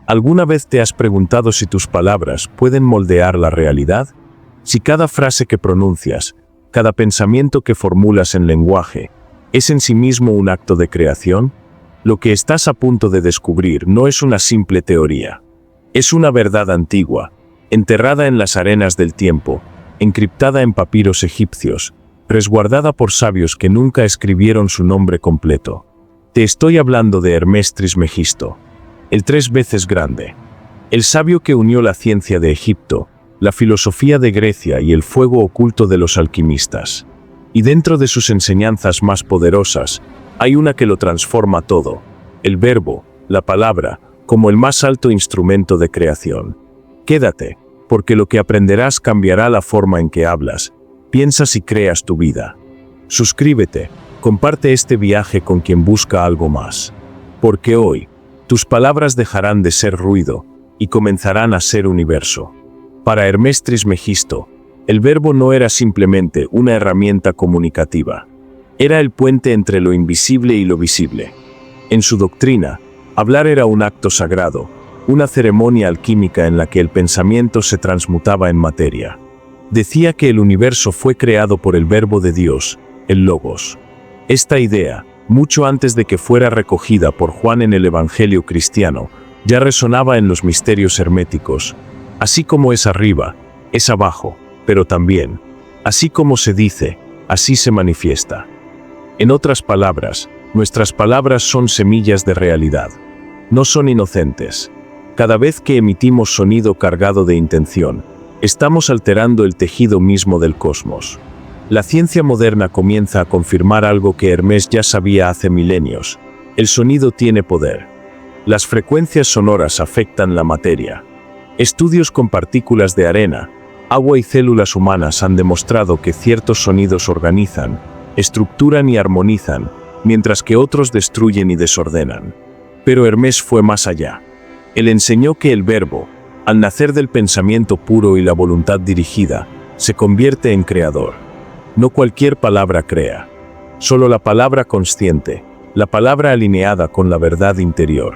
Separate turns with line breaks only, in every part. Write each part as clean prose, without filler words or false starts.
¿Alguna vez te has preguntado si tus palabras pueden moldear la realidad? Si cada frase que pronuncias, cada pensamiento que formulas en lenguaje, es en sí mismo un acto de creación, lo que estás a punto de descubrir no es una simple teoría. Es una verdad antigua, enterrada en las arenas del tiempo, encriptada en papiros egipcios, resguardada por sabios que nunca escribieron su nombre completo. Te estoy hablando de Hermes Trismegisto, el 3 veces grande, el sabio que unió la ciencia de Egipto, la filosofía de Grecia y el fuego oculto de los alquimistas. Y dentro de sus enseñanzas más poderosas, hay una que lo transforma todo, el verbo, la palabra, como el más alto instrumento de creación. Quédate, porque lo que aprenderás cambiará la forma en que hablas, piensas y creas tu vida. Suscríbete, comparte este viaje con quien busca algo más. Porque hoy, tus palabras dejarán de ser ruido y comenzarán a ser universo. Para Hermes Trismegisto, el verbo no era simplemente una herramienta comunicativa. Era el puente entre lo invisible y lo visible. En su doctrina, hablar era un acto sagrado, una ceremonia alquímica en la que el pensamiento se transmutaba en materia. Decía que el universo fue creado por el verbo de Dios, el Logos. Esta idea, mucho antes de que fuera recogida por Juan en el Evangelio cristiano, ya resonaba en los misterios herméticos. Así como es arriba, es abajo, pero también, así como se dice, así se manifiesta. En otras palabras, nuestras palabras son semillas de realidad. No son inocentes. Cada vez que emitimos sonido cargado de intención, estamos alterando el tejido mismo del cosmos. La ciencia moderna comienza a confirmar algo que Hermes ya sabía hace milenios. El sonido tiene poder. Las frecuencias sonoras afectan la materia. Estudios con partículas de arena, agua y células humanas han demostrado que ciertos sonidos organizan, estructuran y armonizan, mientras que otros destruyen y desordenan. Pero Hermes fue más allá. Él enseñó que el verbo, al nacer del pensamiento puro y la voluntad dirigida, se convierte en creador. No cualquier palabra crea, solo la palabra consciente, la palabra alineada con la verdad interior.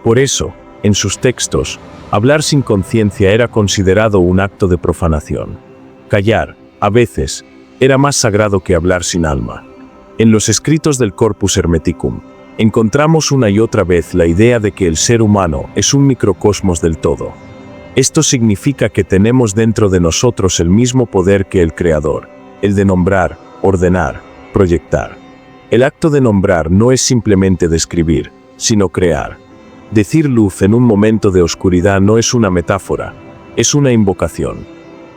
Por eso, en sus textos, hablar sin conciencia era considerado un acto de profanación. Callar, a veces, era más sagrado que hablar sin alma. En los escritos del Corpus Hermeticum, encontramos una y otra vez la idea de que el ser humano es un microcosmos del todo. Esto significa que tenemos dentro de nosotros el mismo poder que el Creador, el de nombrar, ordenar, proyectar. El acto de nombrar no es simplemente describir, sino crear. Decir luz en un momento de oscuridad no es una metáfora, es una invocación.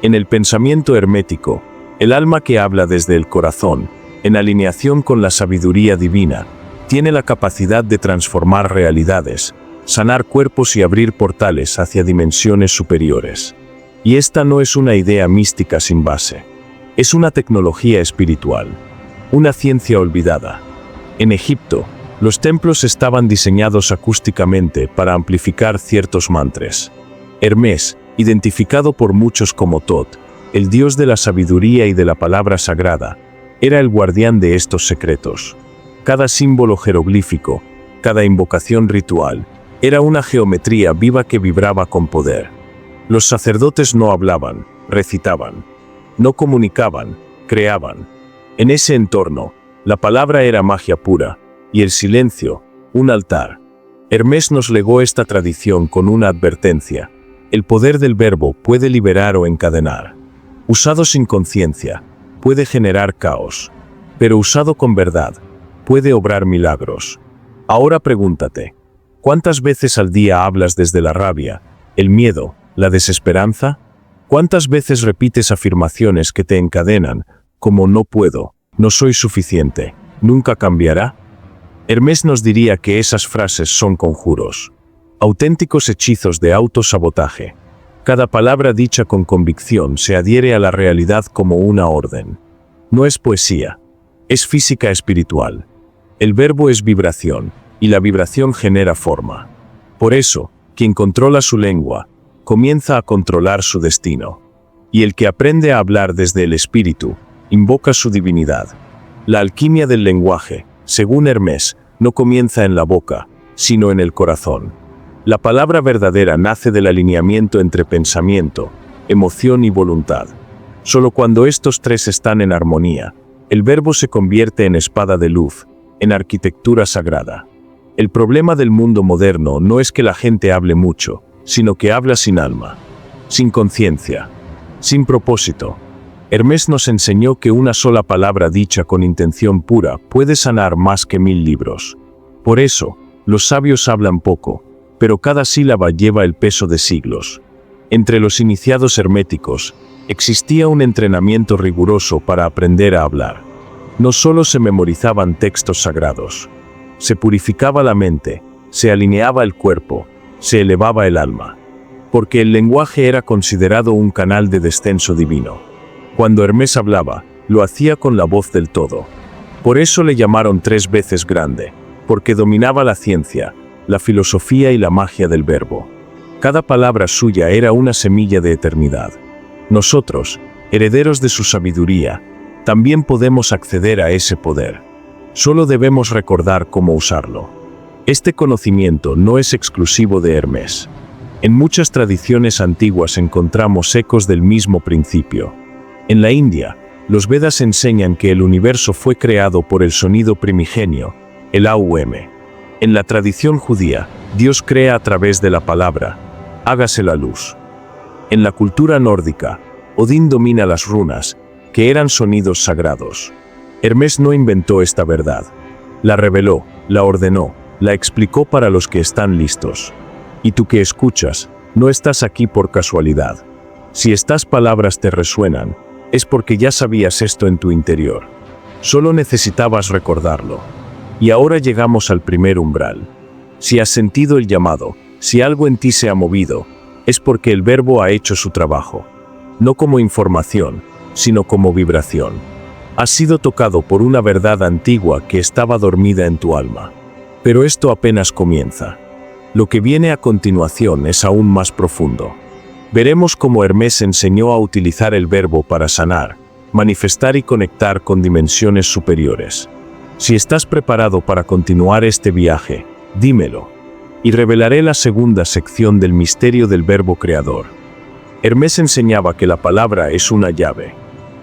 En el pensamiento hermético, el alma que habla desde el corazón, en alineación con la sabiduría divina, tiene la capacidad de transformar realidades, sanar cuerpos y abrir portales hacia dimensiones superiores. Y esta no es una idea mística sin base. Es una tecnología espiritual, una ciencia olvidada. En Egipto, los templos estaban diseñados acústicamente para amplificar ciertos mantras. Hermes, identificado por muchos como Tot, el dios de la sabiduría y de la palabra sagrada, era el guardián de estos secretos. Cada símbolo jeroglífico, cada invocación ritual, era una geometría viva que vibraba con poder. Los sacerdotes no hablaban, recitaban. No comunicaban, creaban. En ese entorno, la palabra era magia pura, y el silencio, un altar. Hermes nos legó esta tradición con una advertencia. El poder del verbo puede liberar o encadenar. Usado sin conciencia, puede generar caos. Pero usado con verdad, puede obrar milagros. Ahora pregúntate, ¿cuántas veces al día hablas desde la rabia, el miedo, la desesperanza? ¿Cuántas veces repites afirmaciones que te encadenan, como no puedo, no soy suficiente, nunca cambiará? Hermes nos diría que esas frases son conjuros, auténticos hechizos de autosabotaje. Cada palabra dicha con convicción se adhiere a la realidad como una orden. No es poesía, es física espiritual. El verbo es vibración, y la vibración genera forma. Por eso, quien controla su lengua, comienza a controlar su destino. Y el que aprende a hablar desde el espíritu, invoca su divinidad. La alquimia del lenguaje, según Hermes, no comienza en la boca, sino en el corazón. La palabra verdadera nace del alineamiento entre pensamiento, emoción y voluntad. Solo cuando estos tres están en armonía, el verbo se convierte en espada de luz, en arquitectura sagrada. El problema del mundo moderno no es que la gente hable mucho, sino que habla sin alma, sin conciencia, sin propósito. Hermés nos enseñó que una sola palabra dicha con intención pura puede sanar más que 1000 libros. Por eso, los sabios hablan poco, pero cada sílaba lleva el peso de siglos. Entre los iniciados herméticos, existía un entrenamiento riguroso para aprender a hablar. No solo se memorizaban textos sagrados, se purificaba la mente, se alineaba el cuerpo, se elevaba el alma. Porque el lenguaje era considerado un canal de descenso divino. Cuando Hermés hablaba, lo hacía con la voz del todo. Por eso le llamaron 3 veces grande, porque dominaba la ciencia, la filosofía y la magia del verbo. Cada palabra suya era una semilla de eternidad. Nosotros, herederos de su sabiduría, también podemos acceder a ese poder. Solo debemos recordar cómo usarlo. Este conocimiento no es exclusivo de Hermés. En muchas tradiciones antiguas encontramos ecos del mismo principio. En la India, los Vedas enseñan que el universo fue creado por el sonido primigenio, el Aum. En la tradición judía, Dios crea a través de la palabra, hágase la luz. En la cultura nórdica, Odín domina las runas, que eran sonidos sagrados. Hermés no inventó esta verdad. La reveló, la ordenó, la explicó para los que están listos. Y tú que escuchas, no estás aquí por casualidad. Si estas palabras te resuenan, es porque ya sabías esto en tu interior. Solo necesitabas recordarlo. Y ahora llegamos al primer umbral. Si has sentido el llamado, si algo en ti se ha movido, es porque el verbo ha hecho su trabajo. No como información, sino como vibración. Has sido tocado por una verdad antigua que estaba dormida en tu alma. Pero esto apenas comienza. Lo que viene a continuación es aún más profundo. Veremos cómo Hermés enseñó a utilizar el verbo para sanar, manifestar y conectar con dimensiones superiores. Si estás preparado para continuar este viaje, dímelo, y revelaré la segunda sección del misterio del verbo creador. Hermés enseñaba que la palabra es una llave,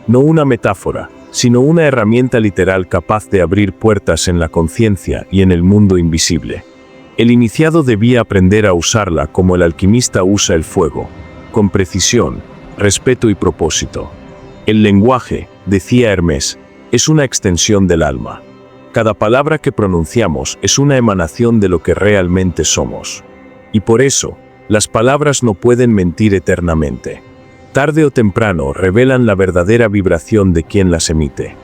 no una metáfora, sino una herramienta literal capaz de abrir puertas en la conciencia y en el mundo invisible. El iniciado debía aprender a usarla como el alquimista usa el fuego, con precisión, respeto y propósito. El lenguaje, decía Hermés, es una extensión del alma. Cada palabra que pronunciamos es una emanación de lo que realmente somos. Y por eso, las palabras no pueden mentir eternamente. Tarde o temprano revelan la verdadera vibración de quien las emite.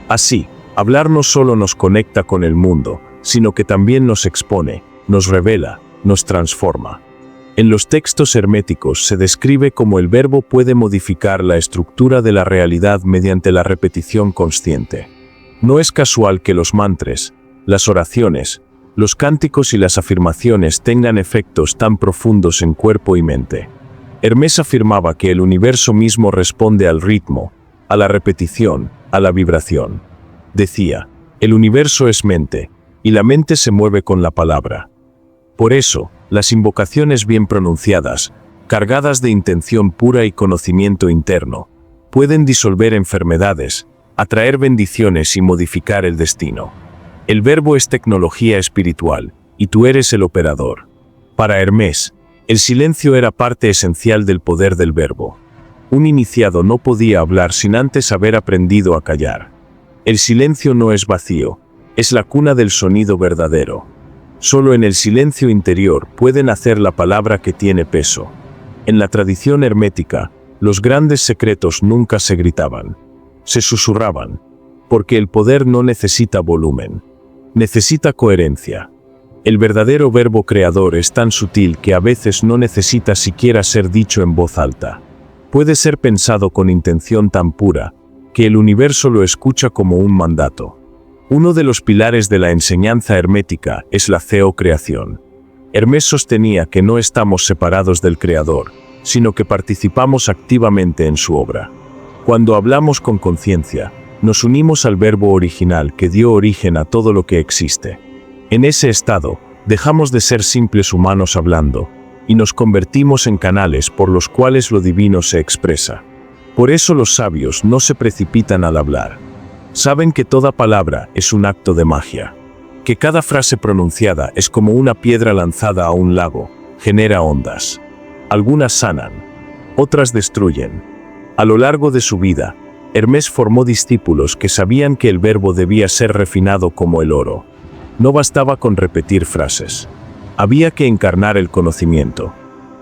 Así, hablar no solo nos conecta con el mundo, sino que también nos expone, nos revela, nos transforma. En los textos herméticos se describe cómo el verbo puede modificar la estructura de la realidad mediante la repetición consciente. No es casual que los mantras, las oraciones, los cánticos y las afirmaciones tengan efectos tan profundos en cuerpo y mente. Hermés afirmaba que el universo mismo responde al ritmo, a la repetición, a la vibración. Decía, el universo es mente, y la mente se mueve con la palabra. Por eso, las invocaciones bien pronunciadas, cargadas de intención pura y conocimiento interno, pueden disolver enfermedades, atraer bendiciones y modificar el destino. El verbo es tecnología espiritual, y tú eres el operador. Para Hermés, el silencio era parte esencial del poder del verbo. Un iniciado no podía hablar sin antes haber aprendido a callar. El silencio no es vacío, es la cuna del sonido verdadero. Solo en el silencio interior puede nacer la palabra que tiene peso. En la tradición hermética, los grandes secretos nunca se gritaban. Se susurraban, porque el poder no necesita volumen, necesita coherencia. El verdadero verbo creador es tan sutil que a veces no necesita siquiera ser dicho en voz alta. Puede ser pensado con intención tan pura, que el universo lo escucha como un mandato. Uno de los pilares de la enseñanza hermética es la theocreación. Hermés sostenía que no estamos separados del Creador, sino que participamos activamente en su obra. Cuando hablamos con conciencia, nos unimos al verbo original que dio origen a todo lo que existe. En ese estado, Dejamos de ser simples humanos hablando, y nos convertimos en canales por los cuales lo divino se expresa. Por eso los sabios no se precipitan al hablar. Saben que toda palabra es un acto de magia, que cada frase pronunciada es como una piedra lanzada a un lago, genera ondas. Algunas sanan, otras destruyen. A lo largo de su vida, Hermés formó discípulos que sabían que el verbo debía ser refinado como el oro. No bastaba con repetir frases. Había que encarnar el conocimiento.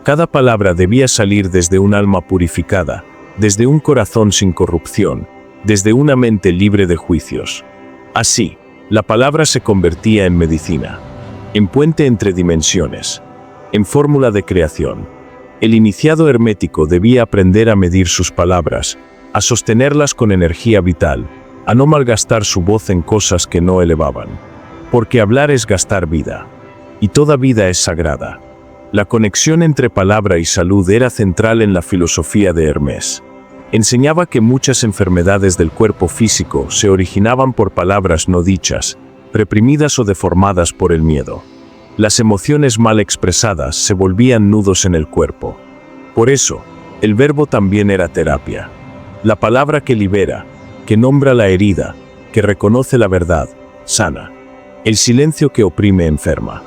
Cada palabra debía salir desde un alma purificada, desde un corazón sin corrupción, desde una mente libre de juicios. Así, la palabra se convertía en medicina, en puente entre dimensiones, en fórmula de creación. El iniciado hermético debía aprender a medir sus palabras, a sostenerlas con energía vital, a no malgastar su voz en cosas que no elevaban. Porque hablar es gastar vida, y toda vida es sagrada. La conexión entre palabra y salud era central en la filosofía de Hermés. Enseñaba que muchas enfermedades del cuerpo físico se originaban por palabras no dichas, reprimidas o deformadas por el miedo. Las emociones mal expresadas se volvían nudos en el cuerpo. Por eso, el verbo también era terapia. La palabra que libera, que nombra la herida, que reconoce la verdad, sana. El silencio que oprime enferma.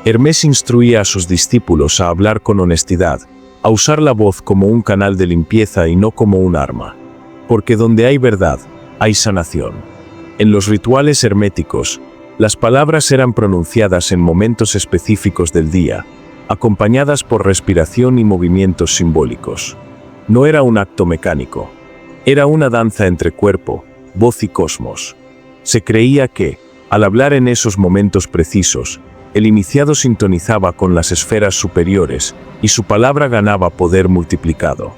Hermés instruía a sus discípulos a hablar con honestidad, a usar la voz como un canal de limpieza y no como un arma. Porque donde hay verdad, hay sanación. En los rituales herméticos, las palabras eran pronunciadas en momentos específicos del día, acompañadas por respiración y movimientos simbólicos. No era un acto mecánico. Era una danza entre cuerpo, voz y cosmos. Se creía que, al hablar en esos momentos precisos, el iniciado sintonizaba con las esferas superiores y su palabra ganaba poder multiplicado.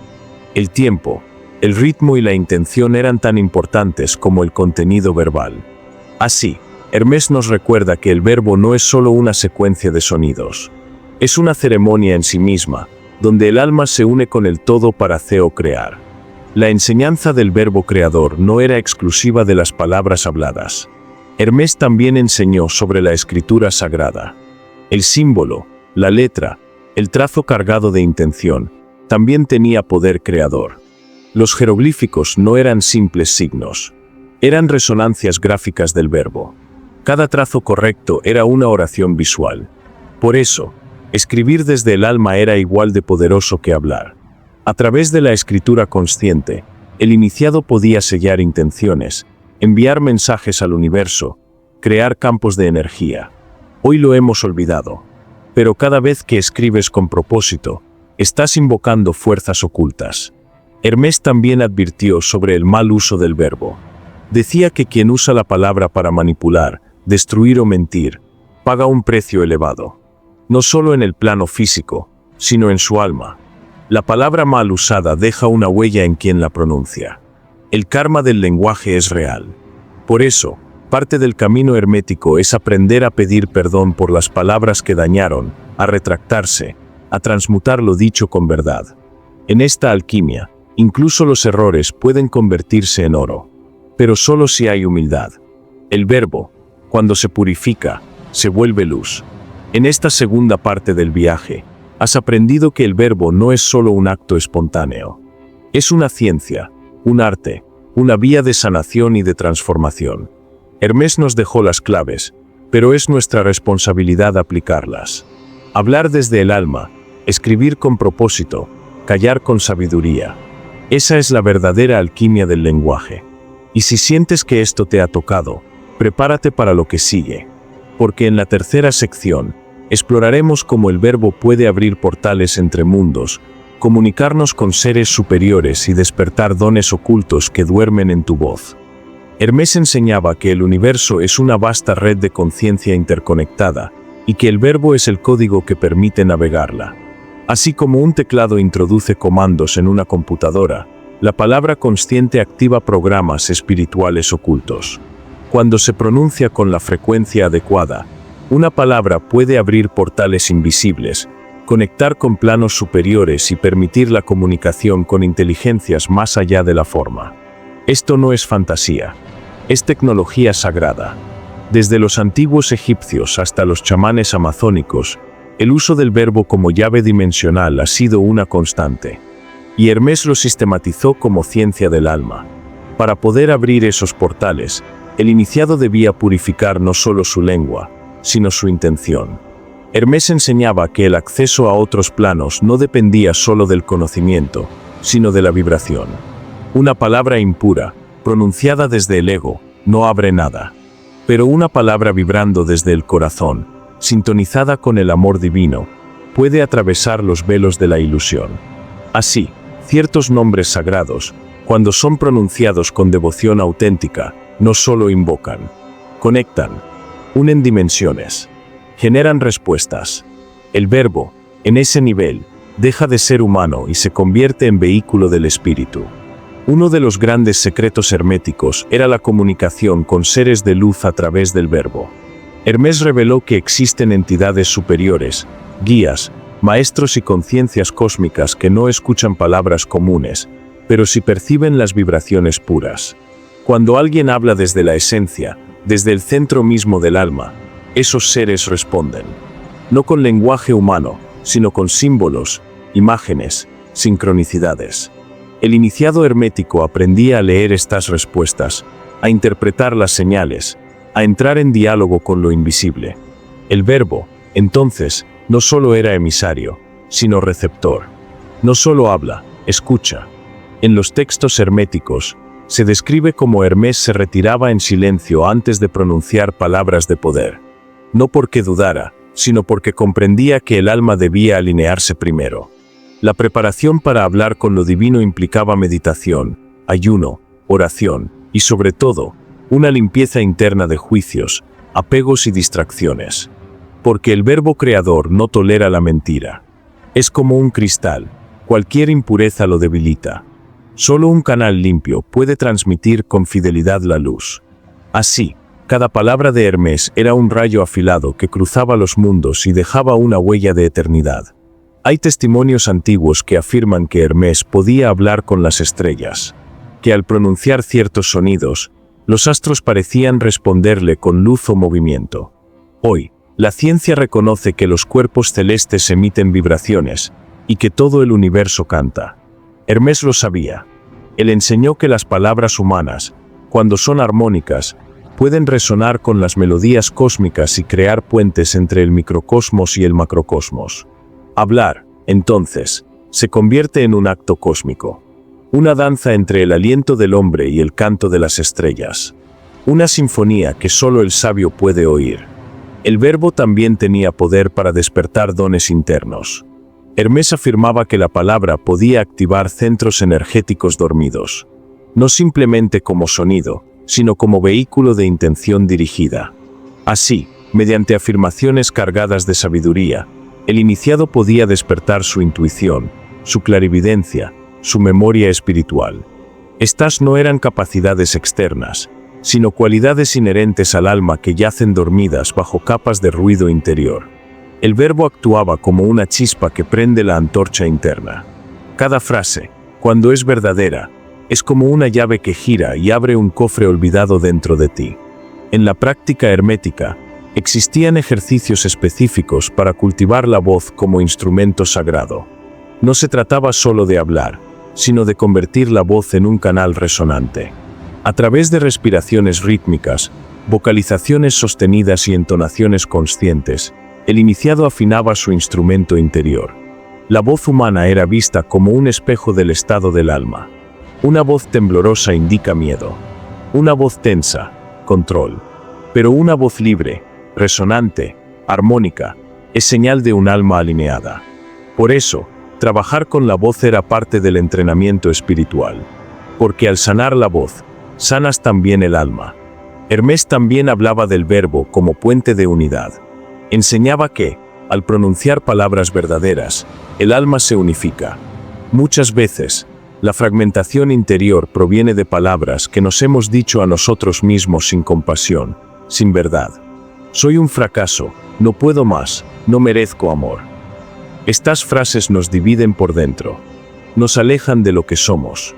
El tiempo, el ritmo y la intención eran tan importantes como el contenido verbal. Así, Hermés nos recuerda que el verbo no es solo una secuencia de sonidos. Es una ceremonia en sí misma, donde el alma se une con el todo para hacer o crear. La enseñanza del verbo creador no era exclusiva de las palabras habladas. Hermés también enseñó sobre la escritura sagrada. El símbolo, la letra, el trazo cargado de intención, también tenía poder creador. Los jeroglíficos no eran simples signos. Eran resonancias gráficas del verbo. Cada trazo correcto era una oración visual. Por eso, escribir desde el alma era igual de poderoso que hablar. A través de la escritura consciente, el iniciado podía sellar intenciones, enviar mensajes al universo, crear campos de energía. Hoy lo hemos olvidado. Pero cada vez que escribes con propósito, estás invocando fuerzas ocultas. Hermés también advirtió sobre el mal uso del verbo. Decía que quien usa la palabra para manipular, destruir o mentir, paga un precio elevado. No solo en el plano físico, sino en su alma. La palabra mal usada deja una huella en quien la pronuncia. El karma del lenguaje es real. Por eso, parte del camino hermético es aprender a pedir perdón por las palabras que dañaron, a retractarse, a transmutar lo dicho con verdad. En esta alquimia, incluso los errores pueden convertirse en oro. Pero solo si hay humildad. El verbo, cuando se purifica, se vuelve luz. En esta segunda parte del viaje, has aprendido que el verbo no es solo un acto espontáneo. Es una ciencia, un arte, una vía de sanación y de transformación. Hermés nos dejó las claves, pero es nuestra responsabilidad aplicarlas. Hablar desde el alma, escribir con propósito, callar con sabiduría. Esa es la verdadera alquimia del lenguaje. Y si sientes que esto te ha tocado, prepárate para lo que sigue. Porque en la tercera sección, exploraremos cómo el verbo puede abrir portales entre mundos, comunicarnos con seres superiores y despertar dones ocultos que duermen en tu voz. Hermés enseñaba que el universo es una vasta red de conciencia interconectada y que el verbo es el código que permite navegarla. Así como un teclado introduce comandos en una computadora, la palabra consciente activa programas espirituales ocultos. Cuando se pronuncia con la frecuencia adecuada, una palabra puede abrir portales invisibles, conectar con planos superiores y permitir la comunicación con inteligencias más allá de la forma. Esto no es fantasía, es tecnología sagrada. Desde los antiguos egipcios hasta los chamanes amazónicos, el uso del verbo como llave dimensional ha sido una constante. Y Hermés lo sistematizó como ciencia del alma. Para poder abrir esos portales, el iniciado debía purificar no solo su lengua, sino su intención. Hermés enseñaba que el acceso a otros planos no dependía solo del conocimiento, sino de la vibración. Una palabra impura, pronunciada desde el ego, no abre nada. Pero una palabra vibrando desde el corazón, sintonizada con el amor divino, puede atravesar los velos de la ilusión. Así, ciertos nombres sagrados, cuando son pronunciados con devoción auténtica, no solo invocan, conectan, unen dimensiones, generan respuestas. El verbo, en ese nivel, deja de ser humano y se convierte en vehículo del espíritu. Uno de los grandes secretos herméticos era la comunicación con seres de luz a través del verbo. Hermés reveló que existen entidades superiores, guías, maestros y conciencias cósmicas que no escuchan palabras comunes, pero sí perciben las vibraciones puras. Cuando alguien habla desde la esencia, desde el centro mismo del alma, esos seres responden. No con lenguaje humano, sino con símbolos, imágenes, sincronicidades. El iniciado hermético aprendía a leer estas respuestas, a interpretar las señales, a entrar en diálogo con lo invisible. El verbo, entonces, no solo era emisario, sino receptor. No solo habla, escucha. En los textos herméticos, se describe cómo Hermés se retiraba en silencio antes de pronunciar palabras de poder. No porque dudara, sino porque comprendía que el alma debía alinearse primero. La preparación para hablar con lo divino implicaba meditación, ayuno, oración y, sobre todo, una limpieza interna de juicios, apegos y distracciones. Porque el verbo creador no tolera la mentira. Es como un cristal, cualquier impureza lo debilita. Solo un canal limpio puede transmitir con fidelidad la luz. Así, cada palabra de Hermés era un rayo afilado que cruzaba los mundos y dejaba una huella de eternidad. Hay testimonios antiguos que afirman que Hermés podía hablar con las estrellas, que al pronunciar ciertos sonidos, los astros parecían responderle con luz o movimiento. Hoy, la ciencia reconoce que los cuerpos celestes emiten vibraciones y que todo el universo canta. Hermés lo sabía. Él enseñó que las palabras humanas, cuando son armónicas, pueden resonar con las melodías cósmicas y crear puentes entre el microcosmos y el macrocosmos. Hablar, entonces, se convierte en un acto cósmico. Una danza entre el aliento del hombre y el canto de las estrellas. Una sinfonía que solo el sabio puede oír. El verbo también tenía poder para despertar dones internos. Hermés afirmaba que la palabra podía activar centros energéticos dormidos. No simplemente como sonido, sino como vehículo de intención dirigida. Así, mediante afirmaciones cargadas de sabiduría, el iniciado podía despertar su intuición, su clarividencia, su memoria espiritual. Estas no eran capacidades externas, sino cualidades inherentes al alma que yacen dormidas bajo capas de ruido interior. El verbo actuaba como una chispa que prende la antorcha interna. Cada frase, cuando es verdadera, es como una llave que gira y abre un cofre olvidado dentro de ti. En la práctica hermética, existían ejercicios específicos para cultivar la voz como instrumento sagrado. No se trataba solo de hablar, sino de convertir la voz en un canal resonante. A través de respiraciones rítmicas, vocalizaciones sostenidas y entonaciones conscientes, el iniciado afinaba su instrumento interior. La voz humana era vista como un espejo del estado del alma. Una voz temblorosa indica miedo. Una voz tensa, control. Pero una voz libre, resonante, armónica, es señal de un alma alineada. Por eso, trabajar con la voz era parte del entrenamiento espiritual. Porque al sanar la voz, sanas también el alma. Hermés también hablaba del verbo como puente de unidad. Enseñaba que, al pronunciar palabras verdaderas, el alma se unifica. Muchas veces, la fragmentación interior proviene de palabras que nos hemos dicho a nosotros mismos sin compasión, sin verdad. Soy un fracaso, no puedo más, no merezco amor. Estas frases nos dividen por dentro, nos alejan de lo que somos.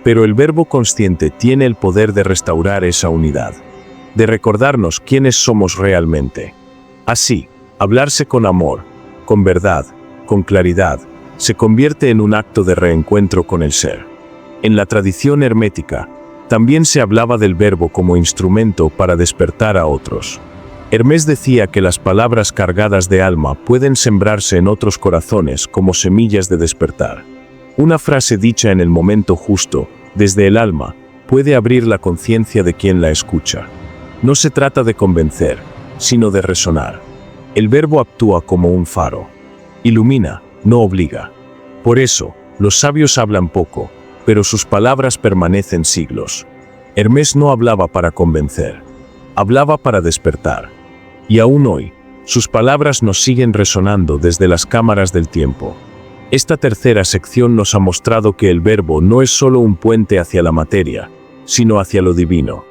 Pero el verbo consciente tiene el poder de restaurar esa unidad. de recordarnos quiénes somos realmente. Así, hablarse con amor, con verdad, con claridad, se convierte en un acto de reencuentro con el ser. En la tradición hermética, también se hablaba del verbo como instrumento para despertar a otros. Hermés decía que las palabras cargadas de alma pueden sembrarse en otros corazones como semillas de despertar. Una frase dicha en el momento justo, desde el alma, puede abrir la conciencia de quien la escucha. No se trata de convencer, sino de resonar. El verbo actúa como un faro. Ilumina, no obliga. Por eso, los sabios hablan poco, pero sus palabras permanecen siglos. Hermés no hablaba para convencer, hablaba para despertar. Y aún hoy, sus palabras nos siguen resonando desde las cámaras del tiempo. Esta tercera sección nos ha mostrado que el verbo no es solo un puente hacia la materia, sino hacia lo divino.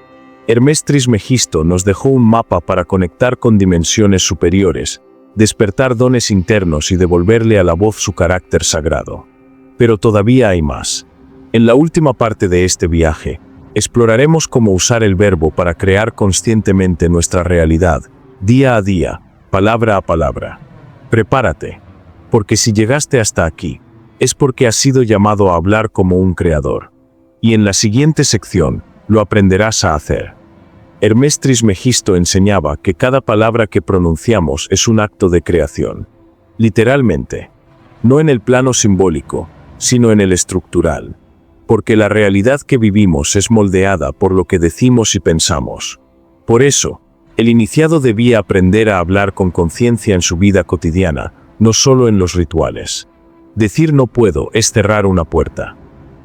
Hermés Trismegisto nos dejó un mapa para conectar con dimensiones superiores, despertar dones internos y devolverle a la voz su carácter sagrado. Pero todavía hay más. En la última parte de este viaje, exploraremos cómo usar el verbo para crear conscientemente nuestra realidad, día a día, palabra a palabra. Prepárate, porque si llegaste hasta aquí, es porque has sido llamado a hablar como un creador. Y en la siguiente sección, lo aprenderás a hacer. Hermés Trismegisto enseñaba que cada palabra que pronunciamos es un acto de creación. Literalmente. No en el plano simbólico, sino en el estructural. Porque la realidad que vivimos es moldeada por lo que decimos y pensamos. Por eso, el iniciado debía aprender a hablar con conciencia en su vida cotidiana, no solo en los rituales. Decir no puedo es cerrar una puerta.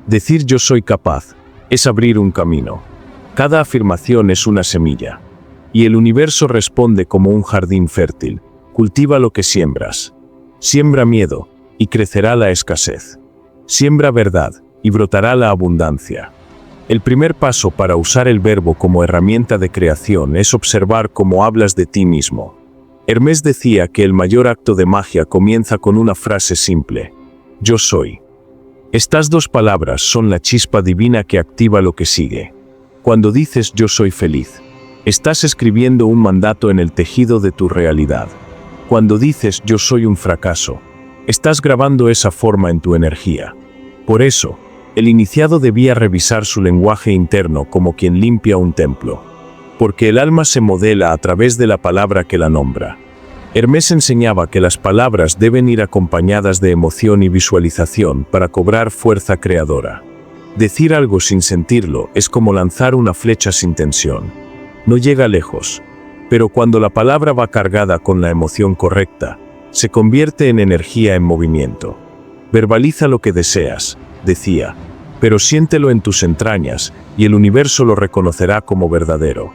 Decir yo soy capaz es abrir un camino. Cada afirmación es una semilla. Y el universo responde como un jardín fértil. Cultiva lo que siembras. Siembra miedo, y crecerá la escasez. Siembra verdad, y brotará la abundancia. El primer paso para usar el verbo como herramienta de creación es observar cómo hablas de ti mismo. Hermés decía que el mayor acto de magia comienza con una frase simple: yo soy. Estas dos palabras son la chispa divina que activa lo que sigue. Cuando dices yo soy feliz, estás escribiendo un mandato en el tejido de tu realidad. Cuando dices yo soy un fracaso, estás grabando esa forma en tu energía. Por eso, el iniciado debía revisar su lenguaje interno como quien limpia un templo. Porque el alma se modela a través de la palabra que la nombra. Hermés enseñaba que las palabras deben ir acompañadas de emoción y visualización para cobrar fuerza creadora. Decir algo sin sentirlo es como lanzar una flecha sin tensión. No llega lejos, pero cuando la palabra va cargada con la emoción correcta, se convierte en energía en movimiento. Verbaliza lo que deseas, decía, pero siéntelo en tus entrañas y el universo lo reconocerá como verdadero.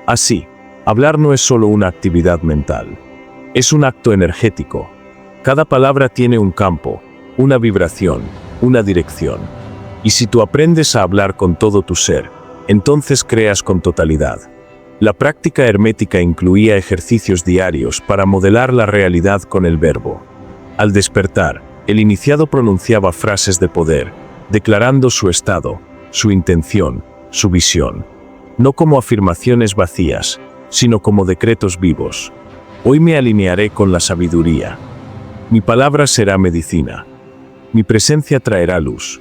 Así, hablar no es solo una actividad mental. Es un acto energético. Cada palabra tiene un campo, una vibración, una dirección. Y si tú aprendes a hablar con todo tu ser, entonces creas con totalidad. La práctica hermética incluía ejercicios diarios para modelar la realidad con el verbo. Al despertar, el iniciado pronunciaba frases de poder, declarando su estado, su intención, su visión. No como afirmaciones vacías, sino como decretos vivos. Hoy me alinearé con la sabiduría. Mi palabra será medicina. Mi presencia traerá luz.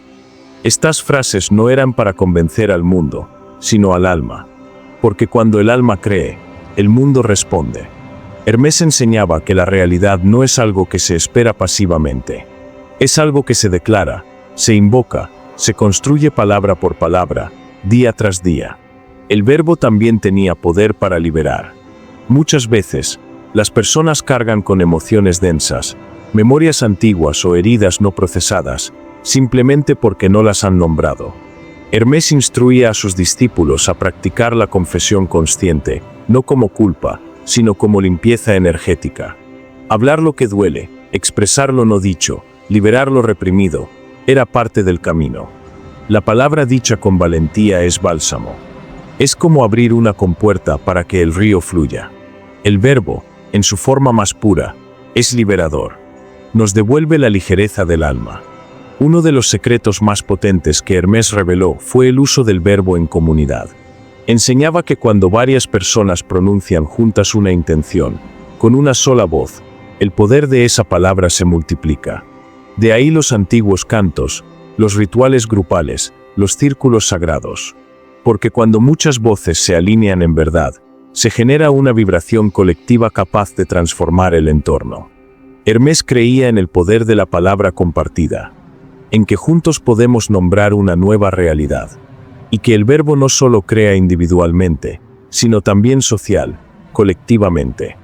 Estas frases no eran para convencer al mundo, sino al alma. Porque cuando el alma cree, el mundo responde. Hermés enseñaba que la realidad no es algo que se espera pasivamente. Es algo que se declara, se invoca, se construye palabra por palabra, día tras día. El verbo también tenía poder para liberar. Muchas veces, las personas cargan con emociones densas, memorias antiguas o heridas no procesadas, simplemente porque no las han nombrado. Hermés instruía a sus discípulos a practicar la confesión consciente, no como culpa, sino como limpieza energética. Hablar lo que duele, expresar lo no dicho, liberar lo reprimido, era parte del camino. La palabra dicha con valentía es bálsamo. Es como abrir una compuerta para que el río fluya. El verbo, en su forma más pura, es liberador. Nos devuelve la ligereza del alma. Uno de los secretos más potentes que Hermés reveló fue el uso del verbo en comunidad. Enseñaba que cuando varias personas pronuncian juntas una intención, con una sola voz, el poder de esa palabra se multiplica. De ahí los antiguos cantos, los rituales grupales, los círculos sagrados. Porque cuando muchas voces se alinean en verdad, se genera una vibración colectiva capaz de transformar el entorno. Hermés creía en el poder de la palabra compartida, en que juntos podemos nombrar una nueva realidad, y que el verbo no solo crea individualmente, sino también social, colectivamente.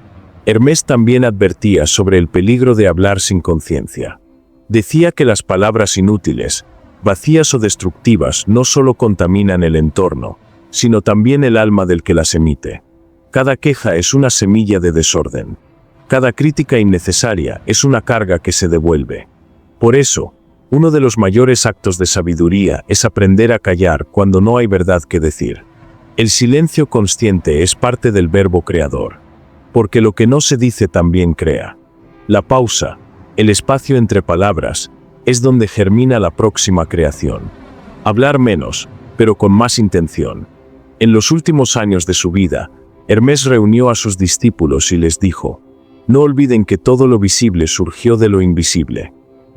Hermés también advertía sobre el peligro de hablar sin conciencia. Decía que las palabras inútiles, vacías o destructivas no solo contaminan el entorno, sino también el alma del que las emite. Cada queja es una semilla de desorden. Cada crítica innecesaria es una carga que se devuelve. Por eso, uno de los mayores actos de sabiduría es aprender a callar cuando no hay verdad que decir. El silencio consciente es parte del verbo creador, porque lo que no se dice también crea. La pausa, el espacio entre palabras, es donde germina la próxima creación. Hablar menos, pero con más intención. En los últimos años de su vida, Hermés reunió a sus discípulos y les dijo: no olviden que todo lo visible surgió de lo invisible,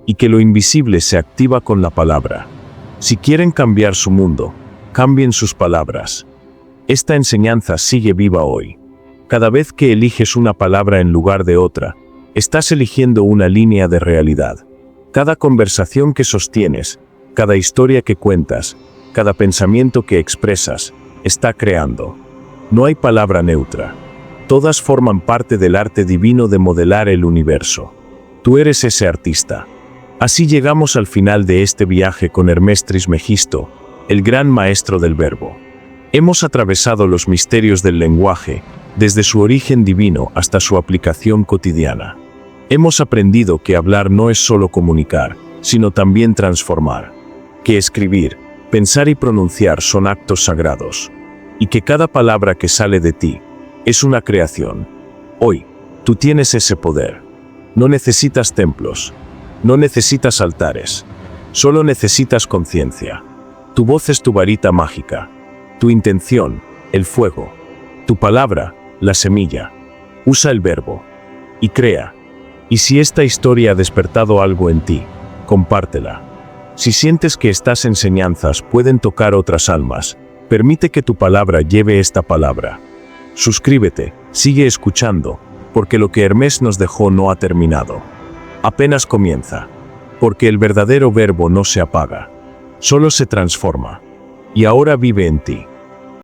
y que lo invisible se activa con la palabra. Si quieren cambiar su mundo, cambien sus palabras. Esta enseñanza sigue viva hoy. Cada vez que eliges una palabra en lugar de otra, estás eligiendo una línea de realidad. Cada conversación que sostienes, cada historia que cuentas, cada pensamiento que expresas, está creando. No hay palabra neutra. Todas forman parte del arte divino de modelar el universo. Tú eres ese artista. Así llegamos al final de este viaje con Hermés Trismegisto, el gran maestro del verbo. Hemos atravesado los misterios del lenguaje, desde su origen divino hasta su aplicación cotidiana. Hemos aprendido que hablar no es solo comunicar, sino también transformar. Que escribir, pensar y pronunciar son actos sagrados. Y que cada palabra que sale de ti es una creación. Hoy, tú tienes ese poder. No necesitas templos. No necesitas altares. Solo necesitas conciencia. Tu voz es tu varita mágica. Tu intención, el fuego. Tu palabra, la semilla. Usa el verbo. Y crea. Y si esta historia ha despertado algo en ti, compártela. Si sientes que estas enseñanzas pueden tocar otras almas, permite que tu palabra lleve esta palabra. Suscríbete, sigue escuchando, porque lo que Hermés nos dejó no ha terminado. Apenas comienza, porque el verdadero verbo no se apaga, solo se transforma. Y ahora vive en ti.